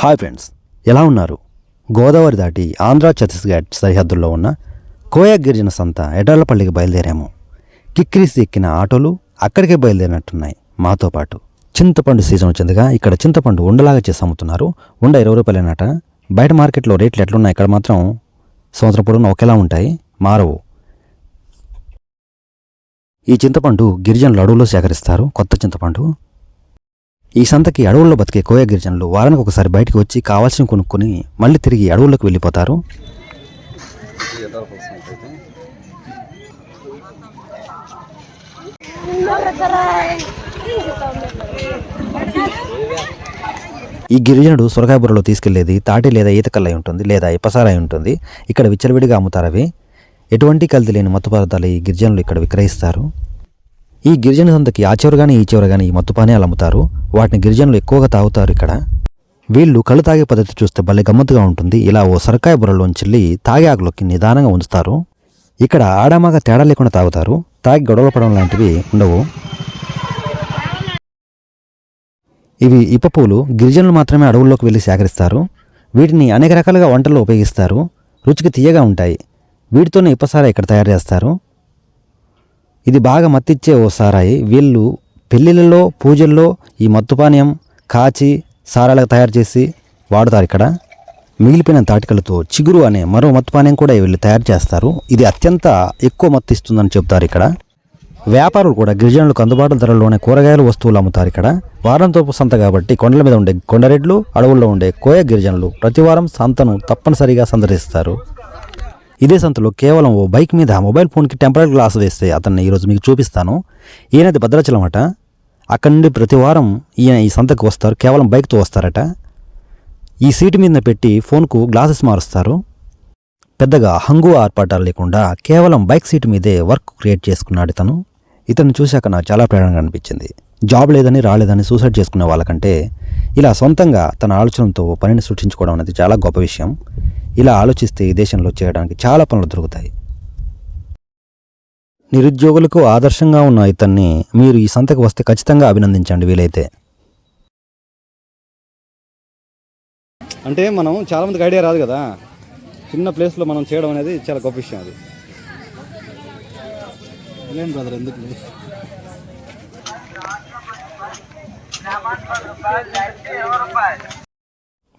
Hi friends, ఎలా ఉన్నారు? గోదావరి దాటి ఆంధ్ర ఛత్తీస్గఢ్ సరిహద్దుల్లో ఉన్న కోయ గిరిజన సంత ఎడాళ్లపల్లికి బయలుదేరాము. కిక్కిరిసి ఎక్కిన ఆటోలు అక్కడికే బయలుదేరినట్టున్నాయి. మాతో పాటు చింతపండు సీజన్ వచ్చిందిగా ఇక్కడ చింతపండు ఉండలాగా చేసి అమ్ముతున్నారు. ఉండ 20 రూపాయలేనట. బయట మార్కెట్లో రేట్లు ఎట్లున్నాయి, ఇక్కడ మాత్రం సంవత్సరం పొడవునా ఒకేలా ఉంటాయి, మారవు. ఈ చింతపండు గిరిజనులు అడవుల్లో సేకరిస్తారు. కొత్త చింతపండు. ఈ సంతకి అడవుల్లో బతికే కోయ గిరిజనులు వారానికి ఒకసారి బయటకు వచ్చి కావాల్సిన కొనుక్కొని మళ్ళీ తిరిగి అడవుల్లోకి వెళ్ళిపోతారు. ఈ గిరిజనుడు సొరకాయ బుర్రలో తీసుకెళ్లేది తాటి లేదా ఈతకల్లై ఉంటుంది, లేదా ఇప్పసారాయి ఉంటుంది. ఇక్కడ విచ్చలవిడిగా అమ్ముతారు. అవి ఎటువంటి కల్తీ లేని మత్తు పదార్థాలు ఈ గిరిజనులు ఇక్కడ విక్రయిస్తారు. ఈ గిరిజన సంతకి ఆ చివర కానీ ఈ చివర కానీ ఈ మత్తు పానీయాలు అమ్ముతారు. వాటిని గిరిజనులు ఎక్కువగా తాగుతారు. ఇక్కడ వీళ్ళు కళ్ళు తాగే పద్ధతి చూస్తే భలే గమ్మత్తుగా ఉంటుంది. ఇలా ఓ సొరకాయ బుర్రలోంచి తాగే ఆకులోకి నిదానంగా ఉంచుతారు. ఇక్కడ ఆడామాగా తేడా లేకుండా తాగుతారు. తాగి గొడవలు పడడం లాంటివి ఉండవు. ఇవి ఇప్ప పూలు గిరిజనులు మాత్రమే అడవుల్లోకి వెళ్ళి సేకరిస్తారు. వీటిని అనేక రకాలుగా వంటల్లో ఉపయోగిస్తారు. రుచికి తీయగా ఉంటాయి. వీటితోనే ఇప్పసారా ఇక్కడ తయారు చేస్తారు. ఇది బాగా మత్తిచ్చే ఓ సారాయి. వీళ్ళు పెళ్ళిళ్ళలో పూజల్లో ఈ మత్తుపానీయం కాచి సారాలుగా తయారు చేసి వాడుతారు. ఇక్కడ మిగిలిపోయిన తాటికలతో చిగురు అనే మరో మత్తుపానీయం కూడా వీళ్ళు తయారు చేస్తారు. ఇది అత్యంత ఎక్కువ మత్తు ఇస్తుందని చెప్తారు. ఇక్కడ వ్యాపారులు కూడా గిరిజనులకు అందుబాటు ధరల్లోనే కూరగాయలు వస్తువులు అమ్ముతారు. ఇక్కడ వారంతోపు సంత కాబట్టి కొండల మీద ఉండే కొండరెడ్లు, అడవుల్లో ఉండే కోయ గిరిజనులు ప్రతివారం సంతను తప్పనిసరిగా సందర్శిస్తారు. ఇదే సంతలో కేవలం ఓ బైక్ మీద మొబైల్ ఫోన్కి టెంపరీ గ్లాస్ వేస్తే అతన్ని ఈరోజు మీకు చూపిస్తాను. ఈయనది భద్రాచలం అట. అక్కడి నుండి ప్రతి వారం ఈయన ఈ సంతకు వస్తారు. కేవలం బైక్తో వస్తారట. ఈ సీటు మీద పెట్టి ఫోన్కు గ్లాసెస్ మారుస్తారు. పెద్దగా హంగు ఆర్పాటాలు లేకుండా కేవలం బైక్ సీటు మీదే వర్క్ క్రియేట్ చేసుకున్నాడు ఇతను. ఇతను చూశాక నాకు చాలా ప్రేరణగా అనిపించింది. జాబ్ లేదని రాలేదని సూసైడ్ చేసుకునే వాళ్ళకంటే ఇలా సొంతంగా తన ఆలోచనతో పనిని సృష్టించుకోవడం అనేది చాలా గొప్ప విషయం. ఇలా ఆలోచిస్తే ఈ దేశంలో చేయడానికి చాలా పనులు దొరుకుతాయి. నిరుద్యోగులకు ఆదర్శంగా ఉన్న ఇతన్ని మీరు ఈ సంతకు వస్తే ఖచ్చితంగా అభినందించండి వీలైతే. అంటే మనం చాలామందికి ఐడియా రాదు కదా, చిన్న ప్లేస్లో మనం చేయడం అనేది చాలా గొప్ప విషయం. అది లేని బ్రదర్ ఎందుకు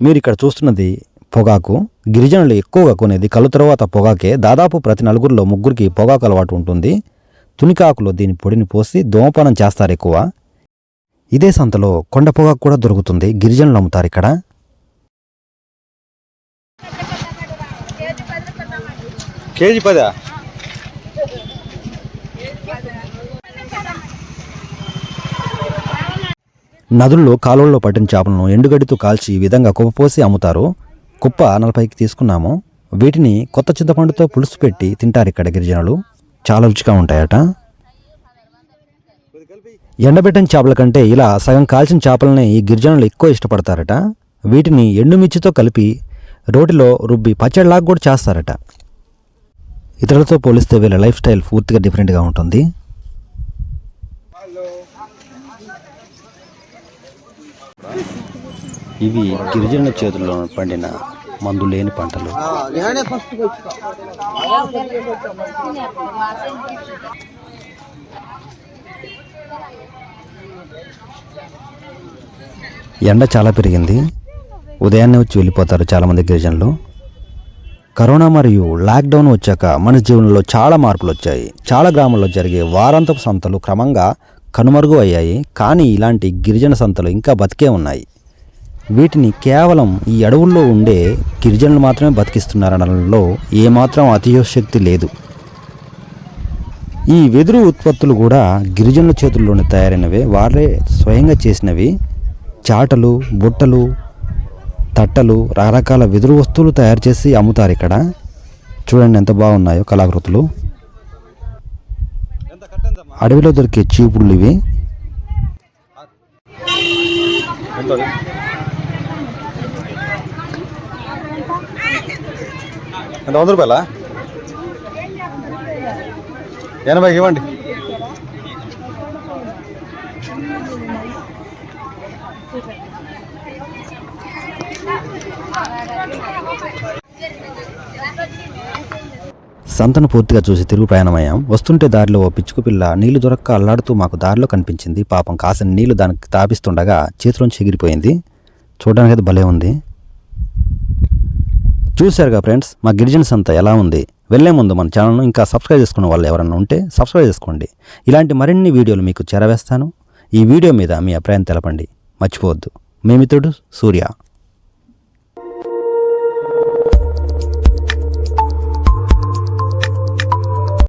మీరు ఇక్కడ చూస్తున్నది పొగాకు. గిరిజనులు ఎక్కువగా కొనేది కళ్ళు తర్వాత పొగాకే. దాదాపు ప్రతి నలుగురిలో ముగ్గురికి పొగాకు అలవాటు ఉంటుంది. తునికాకులో దీని పొడిని పోసి ధూమపానం చేస్తారు ఎక్కువ. ఇదే సంతలో కొండ పొగాకు కూడా దొరుకుతుంది. గిరిజనులు అమ్ముతారు ఇక్కడ. కేజీ 10. నదుల్లో కాలువల్లో పట్టిన చేపలను ఎండుగడ్డితో కాల్చి ఈ విధంగా కుప్పపోసి అమ్ముతారు. కుప్ప 40కి తీసుకున్నాము. వీటిని కొత్త చింతపండుతో పులుసు పెట్టి తింటారు ఇక్కడ గిరిజనులు. చాలా రుచిగా ఉంటాయట. ఎండబెట్టిన చేపల కంటే ఇలా సగం కాల్చిన చేపలని ఈ గిరిజనులు ఎక్కువ ఇష్టపడతారట. వీటిని ఎండుమిర్చితో కలిపి రోటిలో రుబ్బి పచ్చడిలాగా కూడా చేస్తారట. ఇతరులతో పోలిస్తే వీళ్ళ లైఫ్ స్టైల్ పూర్తిగా డిఫరెంట్గా ఉంటుంది. ఇవి గిరిజనుల చేతుల్లో పండిన మందు లేని పంటలు. ఎండ చాలా పెరిగింది. ఉదయాన్నే వచ్చి వెళ్ళిపోతారు చాలామంది గిరిజనులు. కరోనా మరియు లాక్డౌన్ వచ్చాక మన జీవనంలో చాలా మార్పులు వచ్చాయి. చాలా గ్రామాల్లో జరిగే వారాంతపు సంతలు క్రమంగా కనుమరుగు అయ్యాయి. కానీ ఇలాంటి గిరిజన సంతలు ఇంకా బతికే ఉన్నాయి. వీటిని కేవలం ఈ అడవుల్లో ఉండే గిరిజనులు మాత్రమే బతికిస్తున్నారనడంలో ఏమాత్రం అతిశయోక్తి లేదు. ఈ వెదురు ఉత్పత్తులు కూడా గిరిజనుల చేతుల్లోనే తయారైనవే. వారే స్వయంగా చేసినవి. చాటలు, బుట్టలు, తట్టలు, రకరకాల వెదురు వస్తువులు తయారు చేసి అమ్ముతారు ఇక్కడ. చూడండి ఎంత బాగున్నాయో కళాకృతులు. అడవిలో దొరికే చీపుళ్ళు ఇవి. ఎంత 100 రూపాయలా? 80 ఇవ్వండి. సంతను పూర్తిగా చూసి తిరుగు ప్రయాణమయ్యాం. వస్తుంటే దారిలో ఓ పిచ్చుకు పిల్ల నీళ్లు దొరక్క అల్లాడుతూ మాకు దారిలో కనిపించింది. పాపం కాసిన నీళ్లు దానికి తాపిస్తుండగా చేతిలోంచి ఎగిరిపోయింది. చూడడానికి అయితే భలే ఉంది. చూశారుగా ఫ్రెండ్స్, మా గిరిజన సంత ఎలా ఉంది. వెళ్ళే ముందు మన ఛానల్ను ఇంకా సబ్స్క్రైబ్ చేసుకున్న వాళ్ళు ఎవరన్నా ఉంటే సబ్స్క్రైబ్ చేసుకోండి. ఇలాంటి మరిన్ని వీడియోలు మీకు చేరవేస్తాను. ఈ వీడియో మీద మీ అభిప్రాయం తెలపండి. మర్చిపోవద్దు. మీ మిత్రుడు సూర్య.